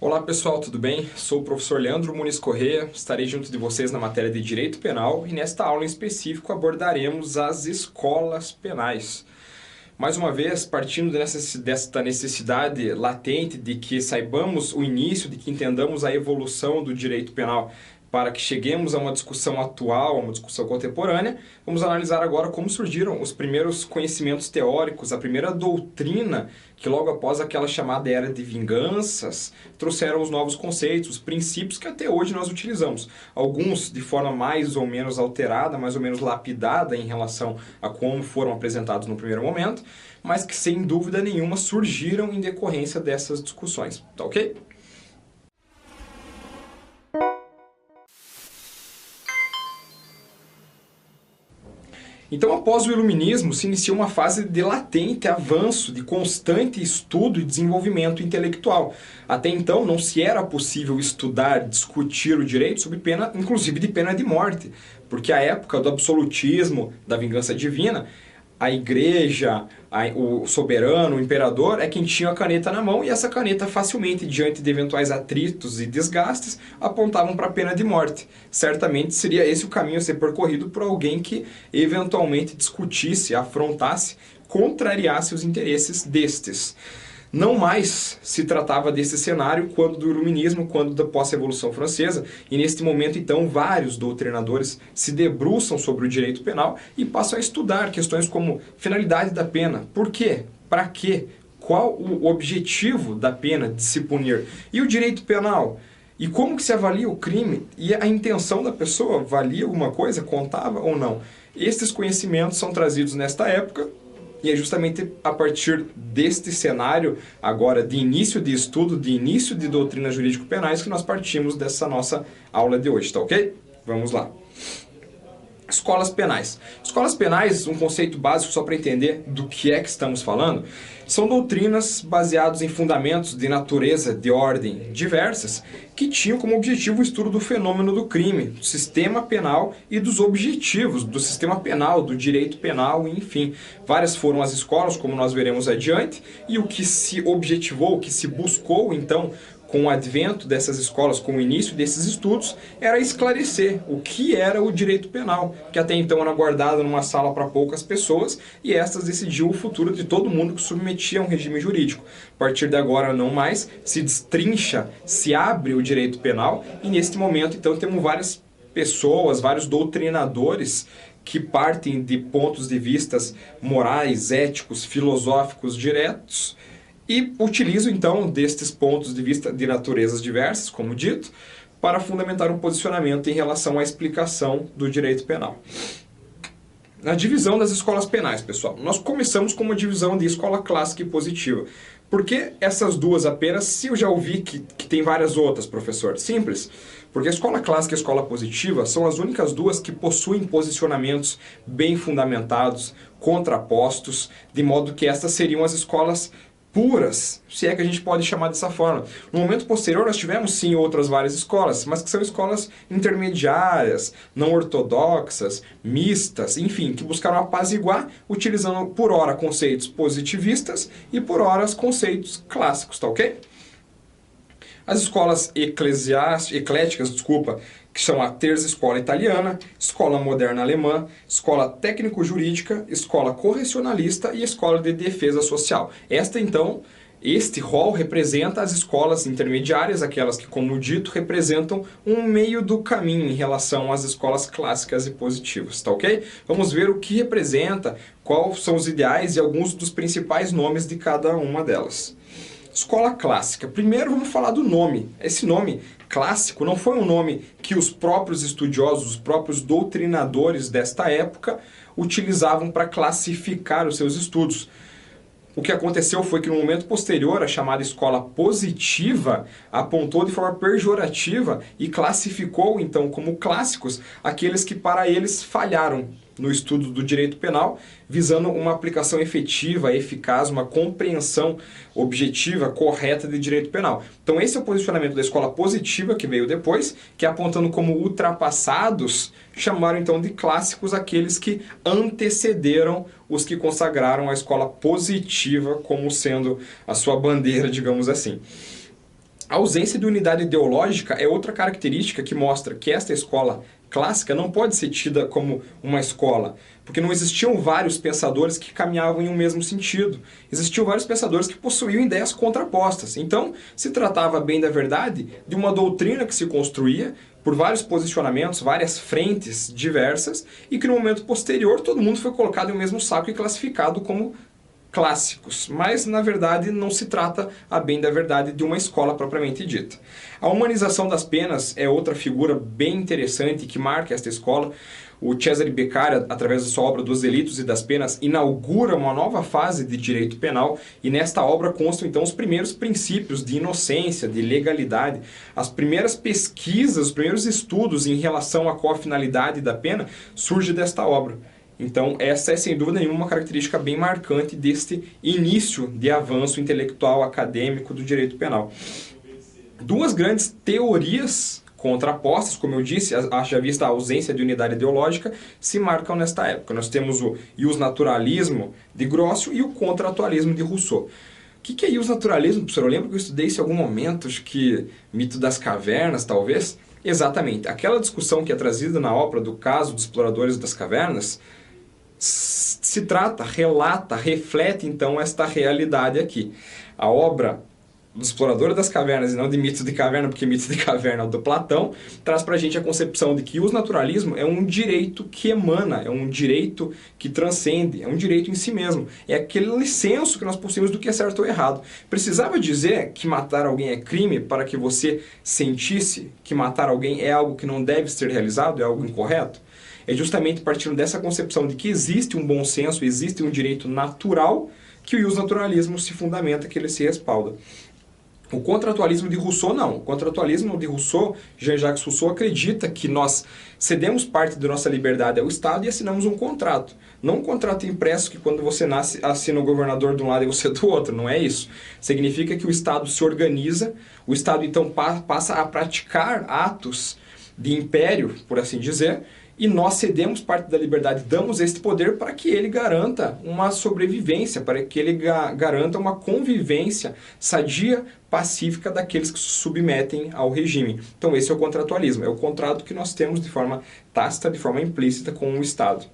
Olá pessoal, tudo bem? Sou o professor Leandro Muniz Corrêa, estarei junto de vocês na matéria de Direito Penal e nesta aula em específico abordaremos as escolas penais. Mais uma vez, partindo desta necessidade latente de que saibamos o início, de que entendamos a evolução do direito penal para que cheguemos a uma discussão atual, a uma discussão contemporânea, vamos analisar agora como surgiram os primeiros conhecimentos teóricos, a primeira doutrina que logo após aquela chamada era de vinganças, trouxeram os novos conceitos, os princípios que até hoje nós utilizamos. Alguns de forma mais ou menos alterada, mais ou menos lapidada em relação a como foram apresentados no primeiro momento, mas que sem dúvida nenhuma surgiram em decorrência dessas discussões, tá ok? Então, após o Iluminismo, se iniciou uma fase de latente avanço, de constante estudo e desenvolvimento intelectual. Até então, não se era possível estudar, discutir o direito sob pena, inclusive de pena de morte, porque a época do absolutismo, da vingança divina, a igreja, o soberano, o imperador, é quem tinha a caneta na mão e essa caneta facilmente, diante de eventuais atritos e desgastes, apontavam para a pena de morte. Certamente seria esse o caminho a ser percorrido por alguém que eventualmente discutisse, afrontasse, contrariasse os interesses destes. Não mais se tratava desse cenário quando do Iluminismo, quando da pós-Revolução Francesa, e neste momento, então, vários doutrinadores se debruçam sobre o direito penal e passam a estudar questões como finalidade da pena, por quê, para quê, qual o objetivo da pena de se punir, e o direito penal, e como que se avalia o crime, e a intenção da pessoa, valia alguma coisa, contava ou não. Estes conhecimentos são trazidos nesta época, e é justamente a partir deste cenário, agora de início de estudo, de início de doutrinas jurídico-penais, que nós partimos dessa nossa aula de hoje, tá ok? Vamos lá. Escolas penais. Escolas penais, um conceito básico só para entender do que é que estamos falando, são doutrinas baseadas em fundamentos de natureza, de ordem diversas, que tinham como objetivo o estudo do fenômeno do crime, do sistema penal e dos objetivos do sistema penal, do direito penal, enfim. Várias foram as escolas, como nós veremos adiante, e o que se objetivou, o que se buscou, então, com o advento dessas escolas, com o início desses estudos, era esclarecer o que era o direito penal, que até então era guardado numa sala para poucas pessoas, e estas decidiam o futuro de todo mundo que submetia a um regime jurídico. A partir de agora, não mais, se destrincha, se abre o direito penal, e neste momento, então, temos várias pessoas, vários doutrinadores que partem de pontos de vistas morais, éticos, filosóficos diretos, e utilizo então destes pontos de vista de naturezas diversas, como dito, para fundamentar um posicionamento em relação à explicação do direito penal. Na divisão das escolas penais, pessoal, nós começamos com uma divisão de escola clássica e positiva. Por que essas duas apenas, se eu já ouvi que tem várias outras, professor? Simples, porque a escola clássica e a escola positiva são as únicas duas que possuem posicionamentos bem fundamentados, contrapostos, de modo que estas seriam as escolas puras, se é que a gente pode chamar dessa forma. No momento posterior nós tivemos sim outras várias escolas, mas que são escolas intermediárias, não ortodoxas, mistas, enfim, que buscaram apaziguar, utilizando por ora conceitos positivistas e por ora conceitos clássicos, tá ok? As escolas ecléticas, que são a Terza Escola Italiana, Escola Moderna Alemã, Escola Técnico-Jurídica, Escola Correcionalista e Escola de Defesa Social. Este rol representa as escolas intermediárias, aquelas que, como dito, representam um meio do caminho em relação às escolas clássicas e positivas, tá ok? Vamos ver o que representa, quais são os ideais e alguns dos principais nomes de cada uma delas. Escola clássica. Primeiro vamos falar do nome. Esse nome clássico não foi um nome que os próprios estudiosos, os próprios doutrinadores desta época utilizavam para classificar os seus estudos. O que aconteceu foi que no momento posterior, a chamada escola positiva apontou de forma pejorativa e classificou então como clássicos aqueles que para eles falharam no estudo do direito penal, visando uma aplicação efetiva, eficaz, uma compreensão objetiva, correta de direito penal. Então esse é o posicionamento da escola positiva, que veio depois, que apontando como ultrapassados, chamaram então de clássicos aqueles que antecederam os que consagraram a escola positiva como sendo a sua bandeira, digamos assim. A ausência de unidade ideológica é outra característica que mostra que esta escola clássica não pode ser tida como uma escola, porque não existiam vários pensadores que caminhavam em um mesmo sentido. Existiam vários pensadores que possuíam ideias contrapostas. Então, se tratava, bem da verdade, de uma doutrina que se construía por vários posicionamentos, várias frentes diversas, e que no momento posterior todo mundo foi colocado em um mesmo saco e classificado como clássicos, mas na verdade não se trata, a bem da verdade, de uma escola propriamente dita. A humanização das penas é outra figura bem interessante que marca esta escola. O Cesare Beccaria, através da sua obra Dos Delitos e das Penas, inaugura uma nova fase de direito penal, e nesta obra constam então os primeiros princípios de inocência, de legalidade, as primeiras pesquisas, os primeiros estudos em relação à co-finalidade da pena surgem desta obra. Então, essa é, sem dúvida nenhuma, uma característica bem marcante deste início de avanço intelectual acadêmico do direito penal. Duas grandes teorias contrapostas, como eu disse, haja vista a ausência de unidade ideológica, se marcam nesta época. Nós temos o iusnaturalismo de Grocio e o contratualismo de Rousseau. O que é iusnaturalismo, professor? Eu lembro que eu estudei isso em algum momento, acho que mito das cavernas, talvez. Exatamente, aquela discussão que é trazida na obra do caso dos exploradores das cavernas, se trata, relata, reflete então esta realidade aqui. A obra do explorador das cavernas, e não de mito de caverna, porque mito de caverna é o do Platão, traz para a gente a concepção de que o naturalismo é um direito que emana, é um direito que transcende, é um direito em si mesmo. É aquele senso que nós possuímos do que é certo ou errado. Precisava dizer que matar alguém é crime para que você sentisse que matar alguém é algo que não deve ser realizado, é algo incorreto? É justamente partindo dessa concepção de que existe um bom senso, existe um direito natural, que o iusnaturalismo se fundamenta, que ele se respalda. O contratualismo de Rousseau não. O contratualismo de Rousseau, Jean-Jacques Rousseau, acredita que nós cedemos parte da nossa liberdade ao Estado e assinamos um contrato. Não um contrato impresso que quando você nasce, assina o governador de um lado e você do outro. Não é isso. Significa que o Estado se organiza, o Estado então passa a praticar atos de império, por assim dizer, e nós cedemos parte da liberdade, damos este poder para que ele garanta uma sobrevivência, para que ele garanta uma convivência sadia, pacífica daqueles que se submetem ao regime. Então esse é o contratualismo, é o contrato que nós temos de forma tácita, de forma implícita com o Estado.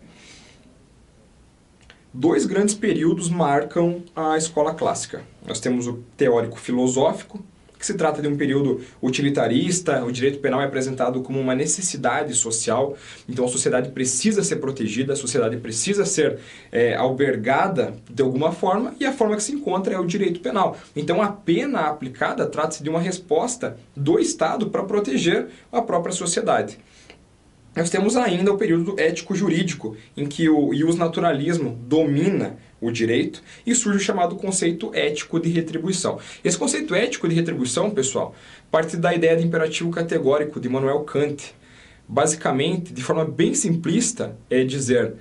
Dois grandes períodos marcam a escola clássica. Nós temos o teórico filosófico, que se trata de um período utilitarista. O direito penal é apresentado como uma necessidade social, então a sociedade precisa ser protegida, a sociedade precisa ser albergada de alguma forma, e a forma que se encontra é o direito penal. Então a pena aplicada trata-se de uma resposta do Estado para proteger a própria sociedade. Nós temos ainda o período ético-jurídico, em que o iusnaturalismo domina o direito e surge o chamado conceito ético de retribuição. Esse conceito ético de retribuição, pessoal, parte da ideia de imperativo categórico de Immanuel Kant. Basicamente, de forma bem simplista, é dizer: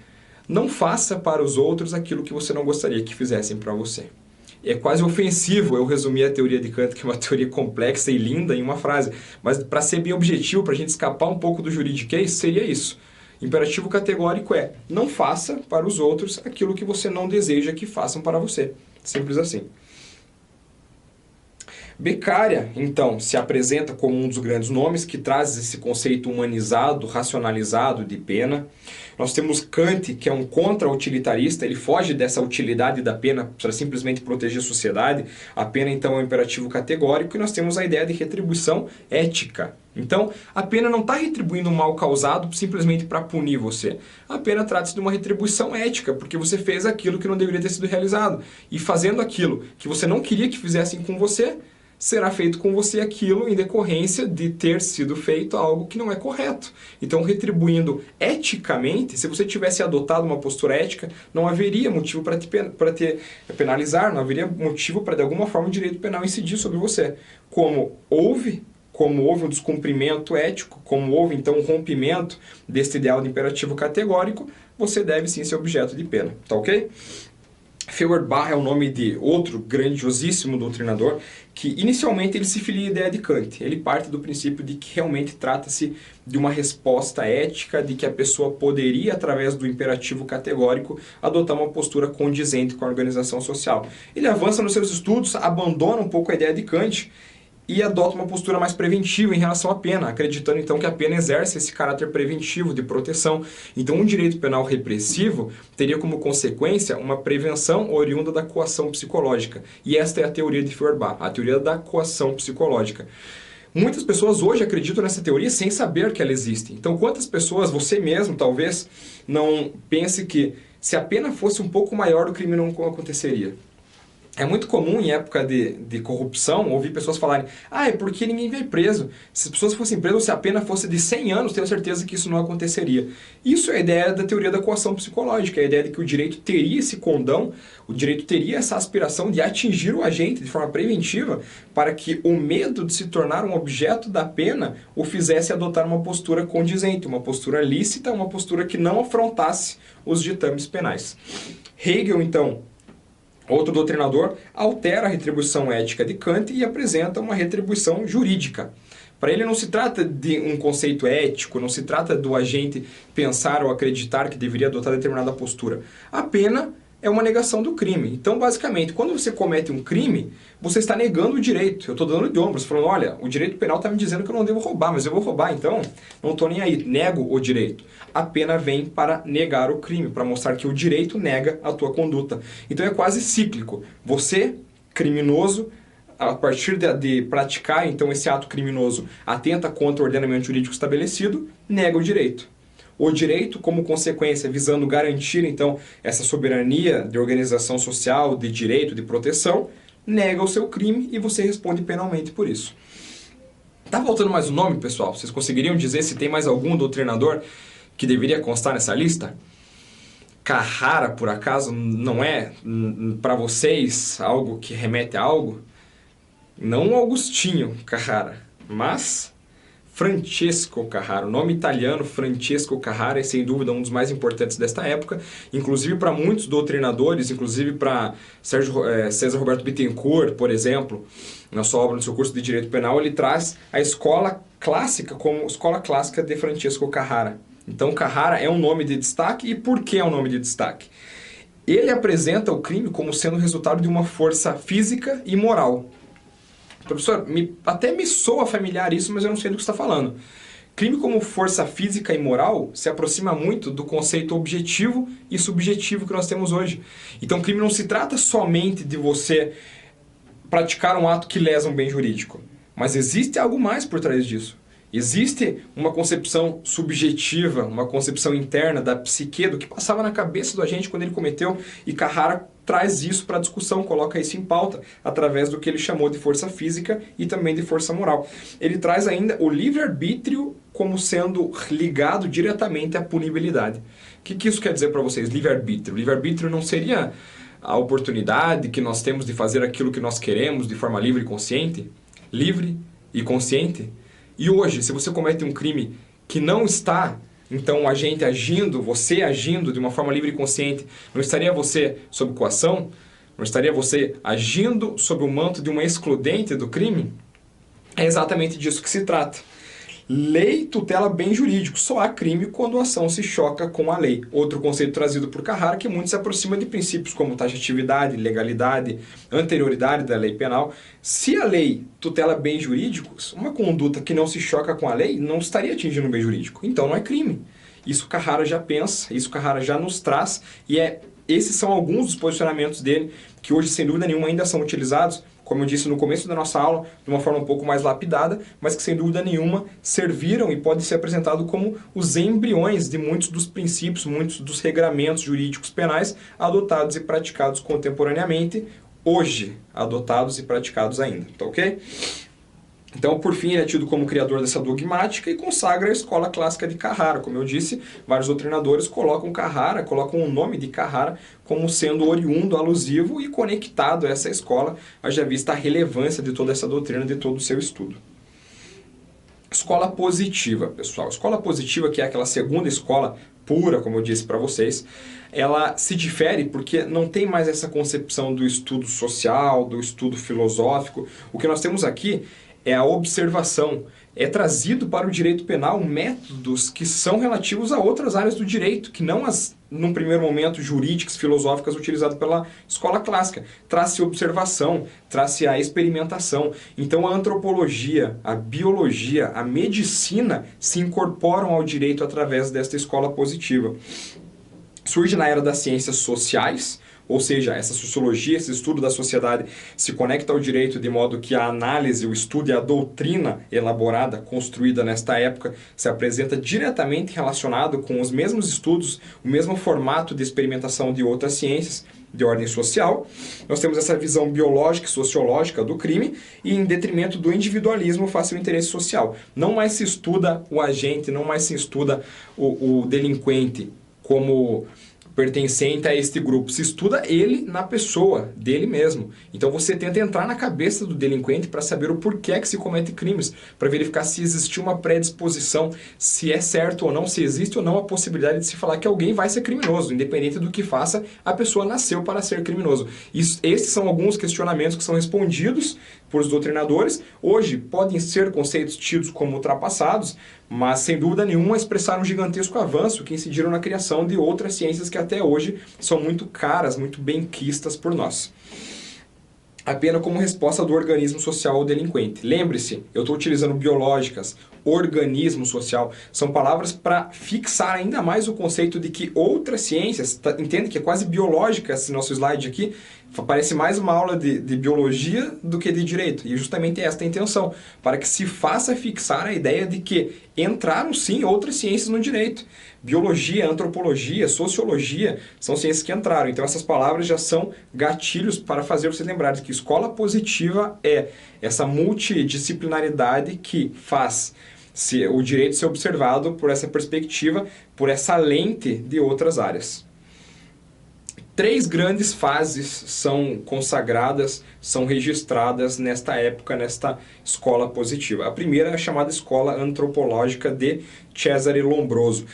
não faça para os outros aquilo que você não gostaria que fizessem para você. É quase ofensivo eu resumir a teoria de Kant, que é uma teoria complexa e linda, em uma frase. Mas para ser bem objetivo, para a gente escapar um pouco do juridiquês, seria isso. Imperativo categórico é: não faça para os outros aquilo que você não deseja que façam para você. Simples assim. Beccaria, então, se apresenta como um dos grandes nomes que traz esse conceito humanizado, racionalizado de pena. Nós temos Kant, que é um contra-utilitarista, ele foge dessa utilidade da pena para simplesmente proteger a sociedade. A pena, então, é um imperativo categórico, e nós temos a ideia de retribuição ética. Então, a pena não está retribuindo um mal causado simplesmente para punir você. A pena trata-se de uma retribuição ética, porque você fez aquilo que não deveria ter sido realizado. E fazendo aquilo que você não queria que fizessem com você, será feito com você aquilo em decorrência de ter sido feito algo que não é correto. Então, retribuindo eticamente, se você tivesse adotado uma postura ética, não haveria motivo para te penalizar, não haveria motivo para, de alguma forma, o direito penal incidir sobre você. Como houve um descumprimento ético, como houve, então, um rompimento deste ideal de imperativo categórico, você deve, sim, ser objeto de pena. Tá ok? Feuerbach é o nome de outro grandiosíssimo doutrinador que inicialmente ele se filia à ideia de Kant. Ele parte do princípio de que realmente trata-se de uma resposta ética, de que a pessoa poderia, através do imperativo categórico, adotar uma postura condizente com a organização social. Ele avança nos seus estudos, abandona um pouco a ideia de Kant e adota uma postura mais preventiva em relação à pena, acreditando então que a pena exerce esse caráter preventivo de proteção. Então, um direito penal repressivo teria como consequência uma prevenção oriunda da coação psicológica. E esta é a teoria de Feuerbach, a teoria da coação psicológica. Muitas pessoas hoje acreditam nessa teoria sem saber que ela existe. Então, quantas pessoas, você mesmo talvez, não pense que se a pena fosse um pouco maior, o crime não aconteceria? É muito comum em época de corrupção ouvir pessoas falarem: ah, é porque ninguém vai preso. Se as pessoas fossem presas, se a pena fosse de 100 anos, tenho certeza que isso não aconteceria. Isso é a ideia da teoria da coação psicológica, é a ideia de que o direito teria esse condão, o direito teria essa aspiração de atingir o agente de forma preventiva para que o medo de se tornar um objeto da pena o fizesse adotar uma postura condizente, uma postura lícita, uma postura que não afrontasse os ditames penais. Hegel, então, outro doutrinador, altera a retribuição ética de Kant e apresenta uma retribuição jurídica. Para ele não se trata de um conceito ético, não se trata do agente pensar ou acreditar que deveria adotar determinada postura. A pena é uma negação do crime. Então, basicamente, quando você comete um crime, você está negando o direito. Eu estou dando de ombros, falando: olha, o direito penal está me dizendo que eu não devo roubar, mas eu vou roubar, então não estou nem aí, nego o direito. A pena vem para negar o crime, para mostrar que o direito nega a tua conduta. Então é quase cíclico. Você, criminoso, a partir de praticar então esse ato criminoso, atenta contra o ordenamento jurídico estabelecido, nega o direito. O direito, como consequência, visando garantir, então, essa soberania de organização social, de direito, de proteção, nega o seu crime e você responde penalmente por isso. Tá faltando mais um nome, pessoal? Vocês conseguiriam dizer se tem mais algum doutrinador que deveria constar nessa lista? Carrara, por acaso, não é, para vocês, algo que remete a algo? Não Augustinho Carrara, mas Francesco Carrara. O nome italiano Francesco Carrara é sem dúvida um dos mais importantes desta época, inclusive para muitos doutrinadores, inclusive para César Roberto Bittencourt, por exemplo, na sua obra, no seu curso de Direito Penal, ele traz a escola clássica como escola clássica de Francesco Carrara. Então Carrara é um nome de destaque. E por que é um nome de destaque? Ele apresenta o crime como sendo resultado de uma força física e moral. Professor, até me soa familiar isso, mas eu não sei do que você está falando. Crime como força física e moral se aproxima muito do conceito objetivo e subjetivo que nós temos hoje. Então, crime não se trata somente de você praticar um ato que lesa um bem jurídico, mas existe algo mais por trás disso. Existe uma concepção subjetiva, uma concepção interna da psique, do que passava na cabeça do agente quando ele cometeu, e Carrara traz isso para a discussão, coloca isso em pauta, através do que ele chamou de força física e também de força moral. Ele traz ainda o livre-arbítrio como sendo ligado diretamente à punibilidade. O que isso quer dizer para vocês, livre-arbítrio? Livre-arbítrio não seria a oportunidade que nós temos de fazer aquilo que nós queremos de forma livre e consciente? Livre e consciente? E hoje, se você comete um crime que não está, então, o agente agindo, você agindo de uma forma livre e consciente, não estaria você sob coação? Não estaria você agindo sob o manto de uma excludente do crime? É exatamente disso que se trata. Lei tutela bem jurídico. Só há crime quando a ação se choca com a lei. Outro conceito trazido por Carrara que muito se aproxima de princípios como taxatividade, legalidade, anterioridade da lei penal. Se a lei tutela bens jurídicos, uma conduta que não se choca com a lei não estaria atingindo o bem jurídico. Então não é crime. Isso Carrara já pensa, isso Carrara já nos traz e esses são alguns dos posicionamentos dele que hoje, sem dúvida nenhuma, ainda são utilizados, como eu disse no começo da nossa aula, de uma forma um pouco mais lapidada, mas que sem dúvida nenhuma serviram e podem ser apresentados como os embriões de muitos dos princípios, muitos dos regramentos jurídicos penais adotados e praticados contemporaneamente, hoje adotados e praticados ainda, tá ok? Então, por fim, ele é tido como criador dessa dogmática e consagra a escola clássica de Carrara. Como eu disse, vários doutrinadores colocam Carrara, colocam o nome de Carrara como sendo oriundo, alusivo e conectado a essa escola, haja vista a relevância de toda essa doutrina, de todo o seu estudo. Escola positiva, pessoal. Escola positiva, que é aquela segunda escola pura, como eu disse para vocês, ela se difere porque não tem mais essa concepção do estudo social, do estudo filosófico. O que nós temos aqui é a observação. É trazido para o direito penal métodos que são relativos a outras áreas do direito, que não as, num primeiro momento, jurídicas, filosóficas, utilizadas pela escola clássica. Traz-se observação, traz-se a experimentação. Então a antropologia, a biologia, a medicina se incorporam ao direito através desta escola positiva. Surge na era das ciências sociais, ou seja, essa sociologia, esse estudo da sociedade se conecta ao direito de modo que a análise, o estudo e a doutrina elaborada, construída nesta época, se apresenta diretamente relacionado com os mesmos estudos, o mesmo formato de experimentação de outras ciências de ordem social. Nós temos essa visão biológica e sociológica do crime e em detrimento do individualismo face ao interesse social. Não mais se estuda o agente, não mais se estuda o delinquente como pertencente a este grupo, se estuda ele na pessoa, dele mesmo. Então você tenta entrar na cabeça do delinquente para saber o porquê que se comete crimes, para verificar se existiu uma predisposição, se é certo ou não, se existe ou não a possibilidade de se falar que alguém vai ser criminoso, independente do que faça, a pessoa nasceu para ser criminoso. Esses são alguns questionamentos que são respondidos por os doutrinadores. Hoje podem ser conceitos tidos como ultrapassados, mas sem dúvida nenhuma expressaram um gigantesco avanço que incidiram na criação de outras ciências que até hoje são muito caras, muito bem quistas por nós. A pena como resposta do organismo social ao delinquente. Lembre-se, eu estou utilizando biológicas, organismo social, são palavras para fixar ainda mais o conceito de que outras ciências, entende que é quase biológica esse nosso slide aqui, parece mais uma aula de biologia do que de direito, e justamente esta é a intenção, para que se faça fixar a ideia de que entraram sim outras ciências no direito. Biologia, antropologia, sociologia são ciências que entraram, então essas palavras já são gatilhos para fazer vocês lembrarem que escola positiva é essa multidisciplinaridade que faz o direito ser observado por essa perspectiva, por essa lente de outras áreas. 3 grandes fases são consagradas, são registradas nesta época, nesta escola positiva. A primeira é a chamada escola antropológica de Cesare Lombroso.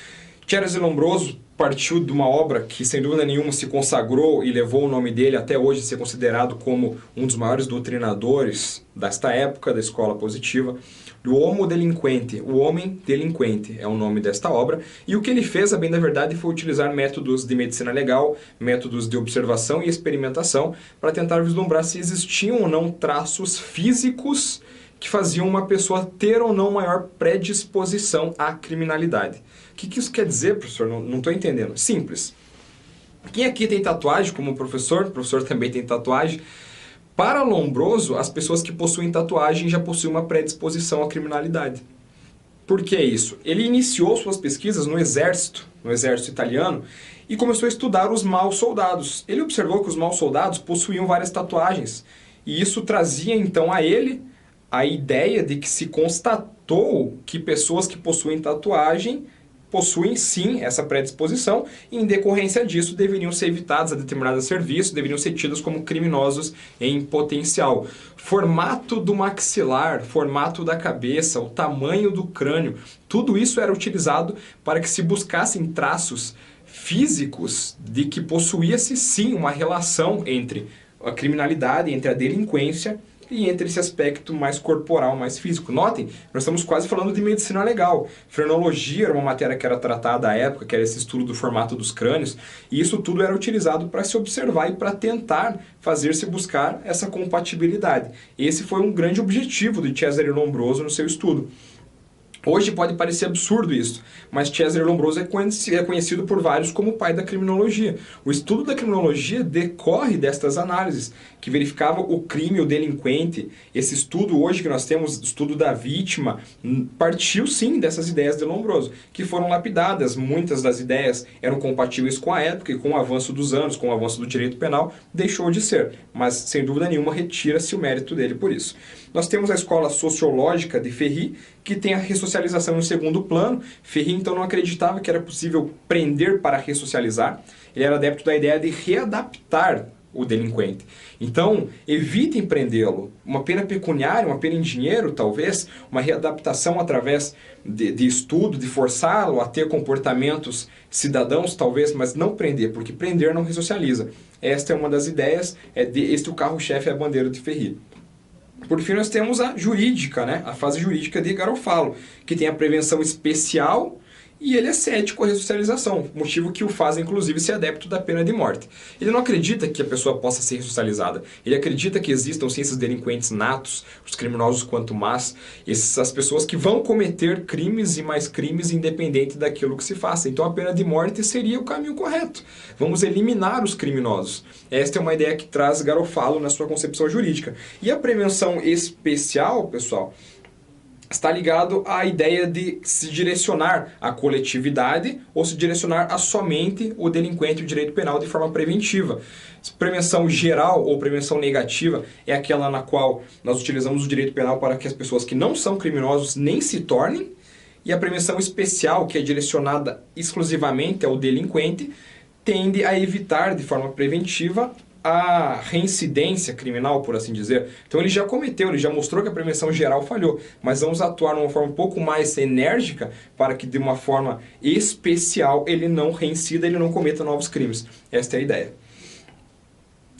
Cesare Lombroso partiu de uma obra que, sem dúvida nenhuma, se consagrou e levou o nome dele até hoje a ser considerado como um dos maiores doutrinadores desta época da escola positiva, do Homo Delinquente. O Homem Delinquente é o nome desta obra, e o que ele fez, a bem da verdade, foi utilizar métodos de medicina legal, métodos de observação e experimentação para tentar vislumbrar se existiam ou não traços físicos que faziam uma pessoa ter ou não maior predisposição à criminalidade. O que isso quer dizer, professor? Não estou entendendo. Simples. Quem aqui tem tatuagem como professor? O professor também tem tatuagem. Para Lombroso, as pessoas que possuem tatuagem já possuem uma predisposição à criminalidade. Por que isso? Ele iniciou suas pesquisas no exército italiano, e começou a estudar os maus soldados. Ele observou que os maus soldados possuíam várias tatuagens, e isso trazia então a ele a ideia de que se constatou que pessoas que possuem tatuagem possuem sim essa predisposição e, em decorrência disso, deveriam ser evitados a determinados serviços, deveriam ser tidos como criminosos em potencial. Formato do maxilar, formato da cabeça, o tamanho do crânio, tudo isso era utilizado para que se buscassem traços físicos de que possuía-se sim uma relação entre a criminalidade, entre a delinquência e entre esse aspecto mais corporal, mais físico. Notem, nós estamos quase falando de medicina legal. Frenologia era uma matéria que era tratada à época, que era esse estudo do formato dos crânios, e isso tudo era utilizado para se observar e para tentar fazer-se buscar essa compatibilidade. Esse foi um grande objetivo de Cesare Lombroso no seu estudo. Hoje pode parecer absurdo isso, mas Cesare Lombroso é conhecido por vários como o pai da criminologia. O estudo da criminologia decorre destas análises, que verificavam o crime, o delinquente. Esse estudo hoje que nós temos, estudo da vítima, partiu sim dessas ideias de Lombroso, que foram lapidadas. Muitas das ideias eram compatíveis com a época e com o avanço dos anos, com o avanço do direito penal, deixou de ser. Mas, sem dúvida nenhuma, retira-se o mérito dele por isso. Nós temos a escola sociológica de Ferri, que tem a ressocialização em segundo plano. Ferri, então, não acreditava que era possível prender para ressocializar. Ele era adepto da ideia de readaptar o delinquente. Então, evitem prendê-lo. Uma pena pecuniária, uma pena em dinheiro, talvez, uma readaptação através de estudo, de forçá-lo a ter comportamentos cidadãos, talvez, mas não prender, porque prender não ressocializa. Esta é uma das ideias, este é o carro-chefe, é a bandeira de Ferri. Por fim, nós temos a jurídica, né? A fase jurídica de Garofalo, que tem a prevenção especial e ele é cético à ressocialização, motivo que o faz, inclusive, ser adepto da pena de morte. Ele não acredita que a pessoa possa ser ressocializada. Ele acredita que existam sim esses delinquentes natos, os criminosos quanto más, essas pessoas que vão cometer crimes e mais crimes independente daquilo que se faça. Então a pena de morte seria o caminho correto. Vamos eliminar os criminosos. Esta é uma ideia que traz Garofalo na sua concepção jurídica. E a prevenção especial, pessoal, está ligado à ideia de se direcionar à coletividade ou se direcionar a somente o delinquente e o direito penal de forma preventiva. Prevenção geral ou prevenção negativa é aquela na qual nós utilizamos o direito penal para que as pessoas que não são criminosos nem se tornem, e a prevenção especial, que é direcionada exclusivamente ao delinquente, tende a evitar de forma preventiva a reincidência criminal, por assim dizer. Então ele já cometeu, ele já mostrou que a prevenção geral falhou, mas vamos atuar de uma forma um pouco mais enérgica para que de uma forma especial ele não reincida, ele não cometa novos crimes. Esta é a ideia.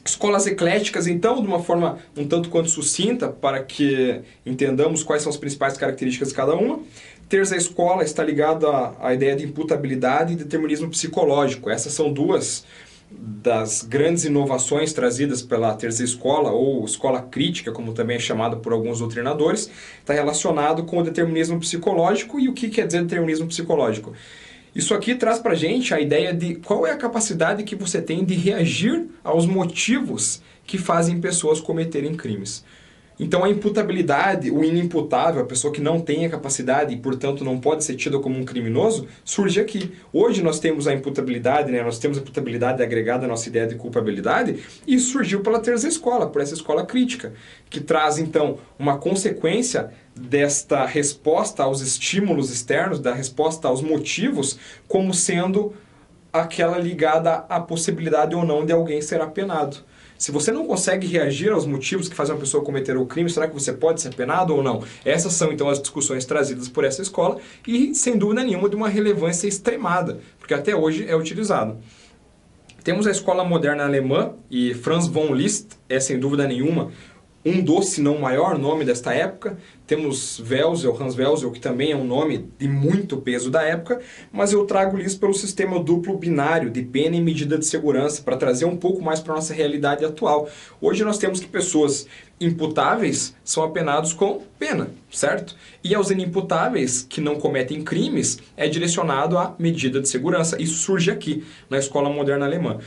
Escolas ecléticas, então, de uma forma um tanto quanto sucinta, para que entendamos quais são as principais características de cada uma. Terça escola está ligada à ideia de imputabilidade e determinismo psicológico. Essas são duas das grandes inovações trazidas pela terceira escola, ou escola crítica, como também é chamada por alguns doutrinadores. Está relacionado com o determinismo psicológico. E o que quer dizer determinismo psicológico? Isso aqui traz para a gente a ideia de qual é a capacidade que você tem de reagir aos motivos que fazem pessoas cometerem crimes. Então a imputabilidade, o inimputável, a pessoa que não tem a capacidade e, portanto, não pode ser tida como um criminoso, surge aqui. Hoje nós temos a imputabilidade, né? Nós temos a imputabilidade agregada à nossa ideia de culpabilidade, e isso surgiu pela terceira escola, por essa escola crítica, que traz, então, uma consequência desta resposta aos estímulos externos, da resposta aos motivos, como sendo aquela ligada à possibilidade ou não de alguém ser apenado. Se você não consegue reagir aos motivos que fazem uma pessoa cometer o crime, será que você pode ser penado ou não? Essas são, então, as discussões trazidas por essa escola e, sem dúvida nenhuma, de uma relevância extremada, porque até hoje é utilizado. Temos a escola moderna alemã, e Franz von Liszt é, sem dúvida nenhuma, um dos, se não o maior nome desta época. Temos Welzel, Hans Welzel, que também é um nome de muito peso da época, mas eu trago isso pelo sistema duplo binário de pena e medida de segurança, para trazer um pouco mais para a nossa realidade atual. Hoje nós temos que pessoas imputáveis são apenados com pena, certo? E aos inimputáveis, que não cometem crimes, é direcionado à medida de segurança. Isso surge aqui, na escola moderna alemã.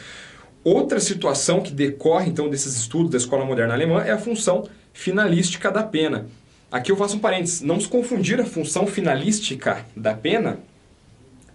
Outra situação que decorre, então, desses estudos da escola moderna alemã é a função finalística da pena. Aqui eu faço um parênteses. Não se confundir a função finalística da pena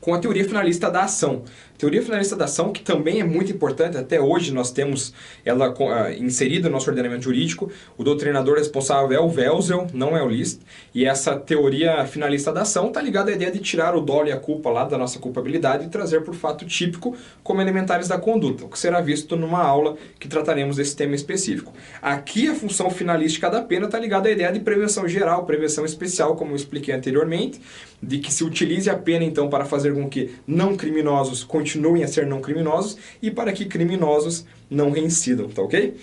com a teoria finalista da ação. A teoria finalista da ação, que também é muito importante, até hoje nós temos ela inserida no nosso ordenamento jurídico. O doutrinador responsável é o Welzel, não é o Liszt. E essa teoria finalista da ação está ligada à ideia de tirar o dolo e a culpa lá da nossa culpabilidade e trazer por fato típico como elementares da conduta, o que será visto numa aula que trataremos desse tema específico. Aqui a função finalística da pena está ligada à ideia de prevenção geral, prevenção especial, como eu expliquei anteriormente, de que se utilize a pena então para fazer com que não criminosos continuem a ser não criminosos e para que criminosos não reincidam, tá ok?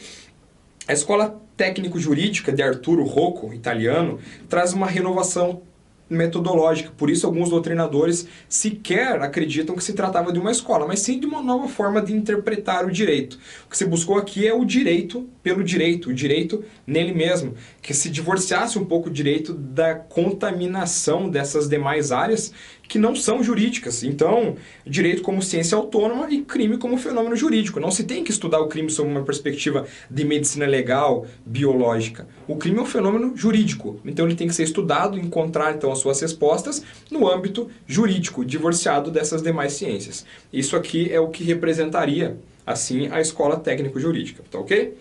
A escola técnico-jurídica de Arturo Rocco, italiano, traz uma renovação metodológica. Por isso alguns doutrinadores sequer acreditam que se tratava de uma escola, mas sim de uma nova forma de interpretar o direito. O que se buscou aqui é o direito pelo direito, o direito nele mesmo, que se divorciasse um pouco o direito da contaminação dessas demais áreas que não são jurídicas. Então, direito como ciência autônoma e crime como fenômeno jurídico. Não se tem que estudar o crime sob uma perspectiva de medicina legal, biológica. O crime é um fenômeno jurídico. Então, ele tem que ser estudado e encontrar então as suas respostas no âmbito jurídico, divorciado dessas demais ciências. Isso aqui é o que representaria, assim, a escola técnico-jurídica, tá ok?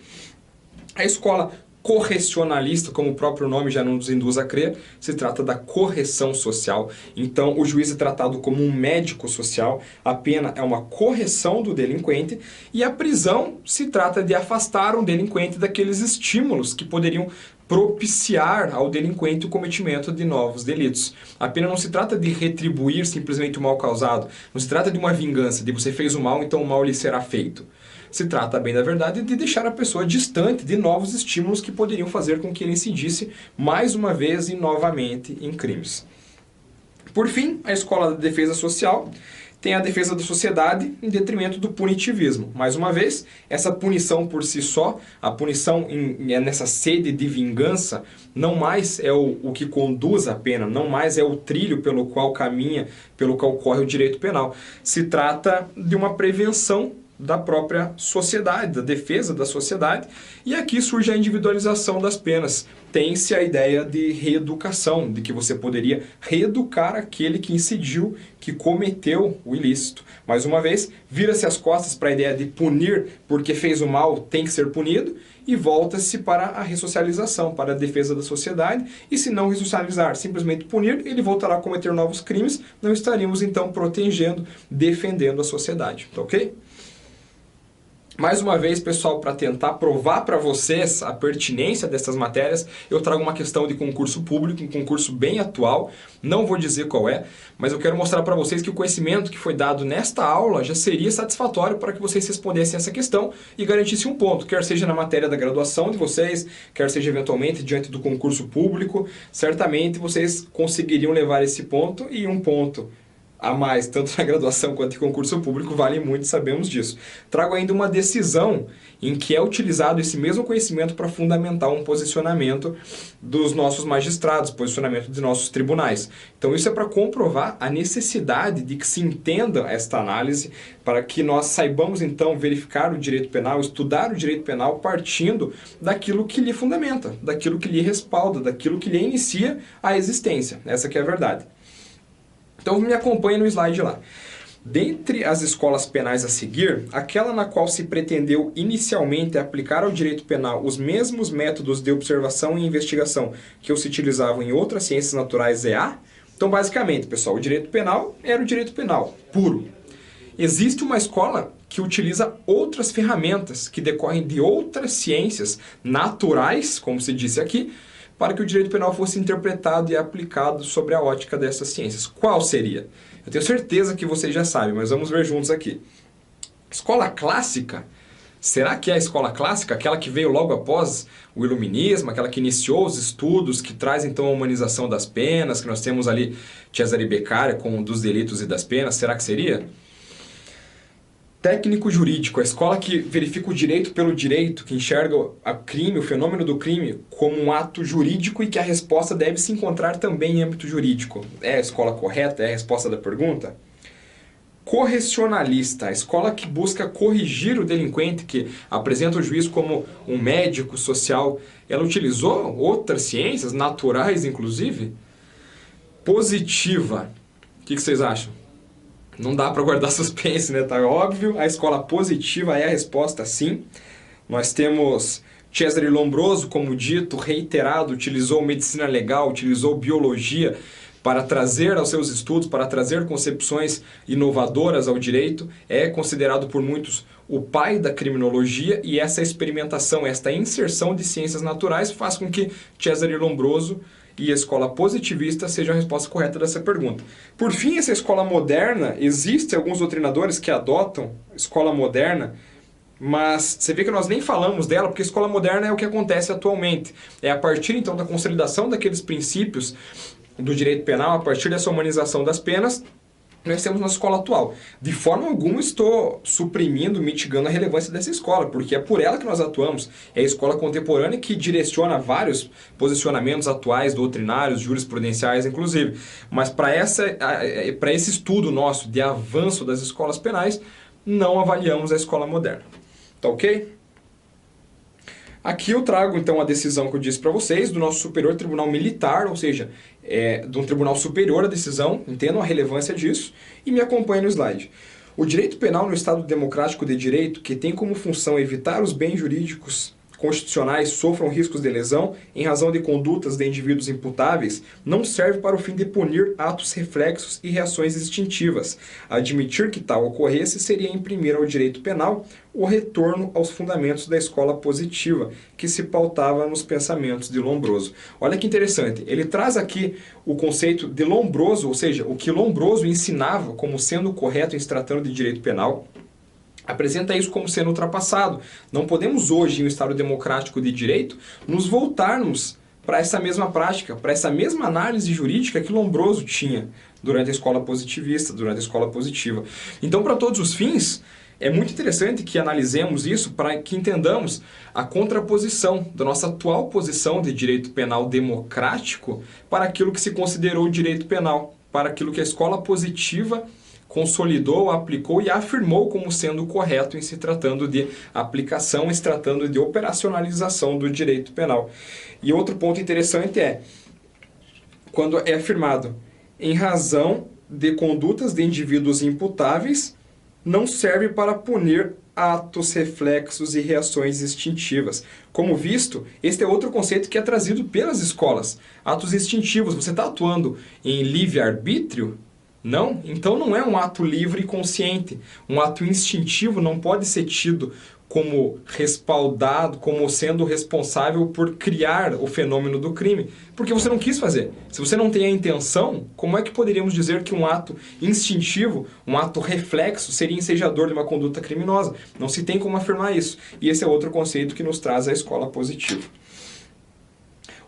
A escola correcionalista, como o próprio nome já não nos induz a crer, se trata da correção social. Então, o juiz é tratado como um médico social, a pena é uma correção do delinquente, e a prisão se trata de afastar um delinquente daqueles estímulos que poderiam propiciar ao delinquente o cometimento de novos delitos. A pena não se trata de retribuir simplesmente o mal causado, não se trata de uma vingança, de você fez o mal, então o mal lhe será feito. se trata, bem da verdade, de deixar a pessoa distante de novos estímulos que poderiam fazer com que ele incidisse mais uma vez e novamente em crimes. Por fim, a escola da defesa social tem a defesa da sociedade em detrimento do punitivismo. Mais uma vez, essa punição por si só, a punição nessa sede de vingança, não mais é o que conduz a pena, não mais é o trilho pelo qual caminha, pelo qual corre o direito penal. Se trata de uma prevenção da própria sociedade, da defesa da sociedade, e aqui surge a individualização das penas. Tem-se a ideia de reeducação, de que você poderia reeducar aquele que incidiu, que cometeu o ilícito. Mais uma vez, vira-se as costas para a ideia de punir porque fez o mal, tem que ser punido, e volta-se para a ressocialização, para a defesa da sociedade, e se não ressocializar, simplesmente punir, ele voltará a cometer novos crimes, não estaríamos então protegendo, defendendo a sociedade, tá ok? Mais uma vez, pessoal, para tentar provar para vocês a pertinência dessas matérias, eu trago uma questão de concurso público, um concurso bem atual, não vou dizer qual é, mas eu quero mostrar para vocês que o conhecimento que foi dado nesta aula já seria satisfatório para que vocês respondessem essa questão e garantissem um ponto, quer seja na matéria da graduação de vocês, quer seja eventualmente diante do concurso público, certamente vocês conseguiriam levar esse ponto e um ponto a mais, tanto na graduação quanto em concurso público, vale muito, sabemos disso. Trago ainda uma decisão em que é utilizado esse mesmo conhecimento para fundamentar um posicionamento dos nossos magistrados, posicionamento de nossos tribunais. Então isso é para comprovar a necessidade de que se entenda esta análise, para que nós saibamos então verificar o direito penal, estudar o direito penal partindo daquilo que lhe fundamenta, daquilo que lhe respalda, daquilo que lhe inicia a existência. Essa que é a verdade. Então me acompanhe no slide lá. Dentre as escolas penais a seguir, aquela na qual se pretendeu inicialmente aplicar ao direito penal os mesmos métodos de observação e investigação que se utilizavam em outras ciências naturais é a... Então, basicamente, pessoal, o direito penal era o direito penal, puro. Existe uma escola que utiliza outras ferramentas que decorrem de outras ciências naturais, como se disse aqui, para que o direito penal fosse interpretado e aplicado sobre a ótica dessas ciências. Qual seria? Eu tenho certeza que vocês já sabem, mas vamos ver juntos aqui. Escola clássica, será que é a escola clássica, aquela que veio logo após o iluminismo, aquela que iniciou os estudos, que traz então a humanização das penas, que nós temos ali Cesare Beccaria com dos delitos e das penas, será que seria? Técnico jurídico, a escola que verifica o direito pelo direito, que enxerga o crime, o fenômeno do crime, como um ato jurídico e que a resposta deve se encontrar também em âmbito jurídico. É a escola correta? É a resposta da pergunta? Correcionalista, a escola que busca corrigir o delinquente, que apresenta o juiz como um médico social. Ela utilizou outras ciências, naturais inclusive? Positiva, o que vocês acham? Não dá para guardar suspense, né? Tá óbvio. A escola positiva é a resposta, sim. Nós temos Cesare Lombroso, como dito, reiterado, utilizou medicina legal, utilizou biologia para trazer aos seus estudos, para trazer concepções inovadoras ao direito. É considerado por muitos o pai da criminologia, e essa experimentação, esta inserção de ciências naturais faz com que Cesare Lombroso e a escola positivista seja a resposta correta dessa pergunta. Por fim, essa escola moderna, existem alguns doutrinadores que adotam escola moderna, mas você vê que nós nem falamos dela, porque a escola moderna é o que acontece atualmente. É a partir então da consolidação daqueles princípios do direito penal, a partir dessa humanização das penas, nós temos na escola atual. De forma alguma estou suprimindo, mitigando a relevância dessa escola, porque é por ela que nós atuamos. É a escola contemporânea que direciona vários posicionamentos atuais, doutrinários, jurisprudenciais, inclusive. Mas para esse estudo nosso de avanço das escolas penais, não avaliamos a escola moderna. Tá ok? Aqui eu trago então a decisão que eu disse para vocês do nosso Superior Tribunal Militar, ou seja, de um tribunal superior a decisão, entendam a relevância disso, e me acompanhem no slide. O direito penal no Estado democrático de direito, que tem como função evitar os bens jurídicos constitucionais sofram riscos de lesão em razão de condutas de indivíduos imputáveis, não serve para o fim de punir atos reflexos e reações instintivas. Admitir que tal ocorresse seria imprimir ao direito penal o retorno aos fundamentos da escola positiva, que se pautava nos pensamentos de Lombroso. Olha que interessante, ele traz aqui o conceito de Lombroso, ou seja, o que Lombroso ensinava como sendo correto em se tratando de direito penal. apresenta isso como sendo ultrapassado. Não podemos hoje, em um Estado democrático de direito, nos voltarmos para essa mesma prática, para essa mesma análise jurídica que Lombroso tinha durante a escola positivista, durante a escola positiva. Então, para todos os fins, é muito interessante que analisemos isso para que entendamos a contraposição da nossa atual posição de direito penal democrático para aquilo que se considerou direito penal, para aquilo que a escola positiva consolidou, aplicou e afirmou como sendo correto em se tratando de aplicação, em se tratando de operacionalização do direito penal. E outro ponto interessante é, quando é afirmado, em razão de condutas de indivíduos imputáveis, não serve para punir atos, reflexos e reações instintivas. Como visto, este é outro conceito que é trazido pelas escolas. Atos instintivos, você está atuando em livre-arbítrio? Não? Então não é um ato livre e consciente. Um ato instintivo não pode ser tido como respaldado, como sendo responsável por criar o fenômeno do crime. Porque você não quis fazer. Se você não tem a intenção, como é que poderíamos dizer que um ato instintivo, um ato reflexo, seria ensejador de uma conduta criminosa? Não se tem como afirmar isso. E esse é outro conceito que nos traz a escola positiva.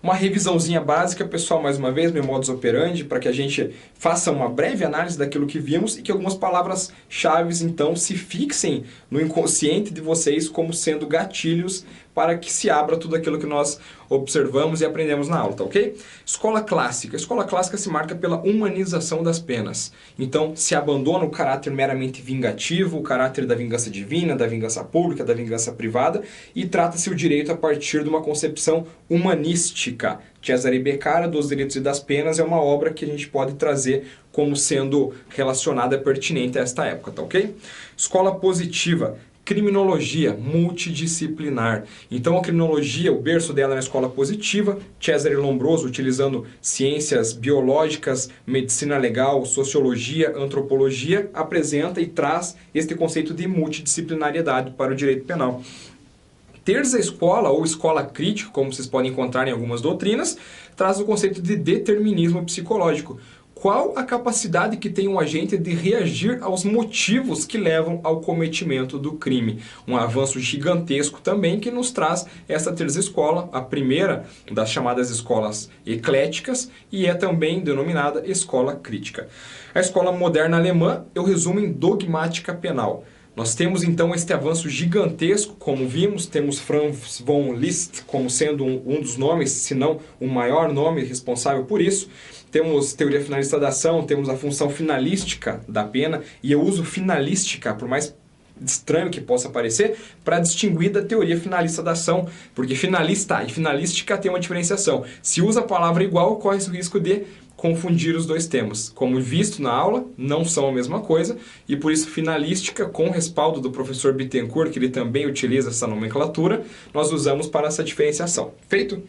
Uma revisãozinha básica, pessoal, mais uma vez, meu modus operandi, para que a gente faça uma breve análise daquilo que vimos e que algumas palavras-chave, então, se fixem no inconsciente de vocês como sendo gatilhos para que se abra tudo aquilo que nós observamos e aprendemos na aula, tá ok? Escola clássica. A escola clássica se marca pela humanização das penas. Então, se abandona o caráter meramente vingativo, o caráter da vingança divina, da vingança pública, da vingança privada, e trata-se o direito a partir de uma concepção humanística. Cesare Beccaria, Dos Direitos e das Penas, é uma obra que a gente pode trazer como sendo relacionada, pertinente a esta época, tá ok? Escola positiva. Criminologia multidisciplinar. Então a criminologia, o berço dela é na escola positiva, Cesare Lombroso utilizando ciências biológicas, medicina legal, sociologia, antropologia, apresenta e traz este conceito de multidisciplinariedade para o direito penal. Terça escola, ou escola crítica, como vocês podem encontrar em algumas doutrinas, traz o conceito de determinismo psicológico. Qual a capacidade que tem um agente de reagir aos motivos que levam ao cometimento do crime? Um avanço gigantesco também que nos traz essa terça escola, a primeira das chamadas escolas ecléticas, e é também denominada escola crítica. A escola moderna alemã eu resumo em dogmática penal. Nós temos então este avanço gigantesco, como vimos, temos Franz von Liszt como sendo um dos nomes, se não o maior nome responsável por isso. Temos teoria finalista da ação, temos a função finalística da pena, e eu uso finalística, por mais estranho que possa parecer, para distinguir da teoria finalista da ação, porque finalista e finalística tem uma diferenciação. Se usa a palavra igual, corre o risco de confundir os dois termos. Como visto na aula, não são a mesma coisa, e por isso finalística, com respaldo do professor Bittencourt, que ele também utiliza essa nomenclatura, nós usamos para essa diferenciação. Feito?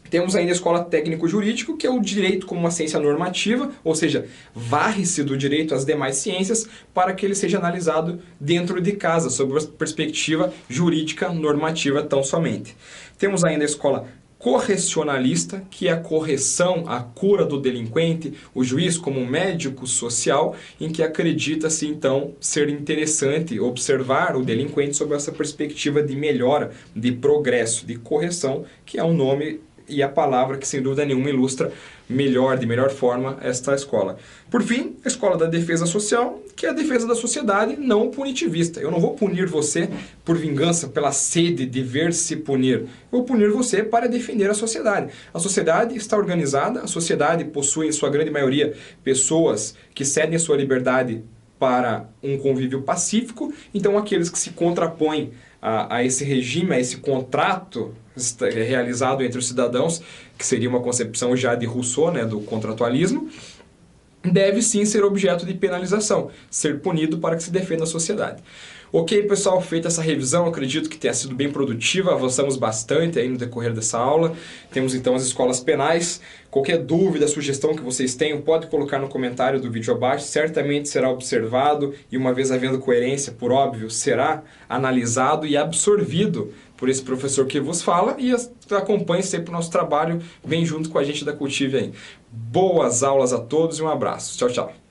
Temos ainda a escola técnico-jurídico, que é o direito como uma ciência normativa, ou seja, varre-se do direito às demais ciências para que ele seja analisado dentro de casa, sob a perspectiva jurídica normativa tão somente. Temos ainda a escola correcionalista, que é a correção, a cura do delinquente, o juiz como um médico social, em que acredita-se então ser interessante observar o delinquente sob essa perspectiva de melhora, de progresso, de correção, que é um nome e a palavra que sem dúvida nenhuma ilustra melhor, de melhor forma, esta escola. Por fim, a escola da defesa social, que é a defesa da sociedade não punitivista. Eu não vou punir você por vingança, pela sede de ver-se punir. Eu vou punir você para defender a sociedade. A sociedade está organizada, a sociedade possui, em sua grande maioria, pessoas que cedem sua liberdade para um convívio pacífico, então aqueles que se contrapõem a esse regime, a esse contrato realizado entre os cidadãos, que seria uma concepção já de Rousseau, né, do contratualismo, deve sim ser objeto de penalização, ser punido para que se defenda a sociedade. Ok, pessoal, feita essa revisão, acredito que tenha sido bem produtiva, avançamos bastante aí no decorrer dessa aula. Temos então as escolas penais. Qualquer dúvida, sugestão que vocês tenham, pode colocar no comentário do vídeo abaixo, certamente será observado e, uma vez havendo coerência, por óbvio, será analisado e absorvido por esse professor que vos fala, e acompanhe sempre o nosso trabalho, vem junto com a gente da Cultive aí. Boas aulas a todos e um abraço. Tchau, tchau.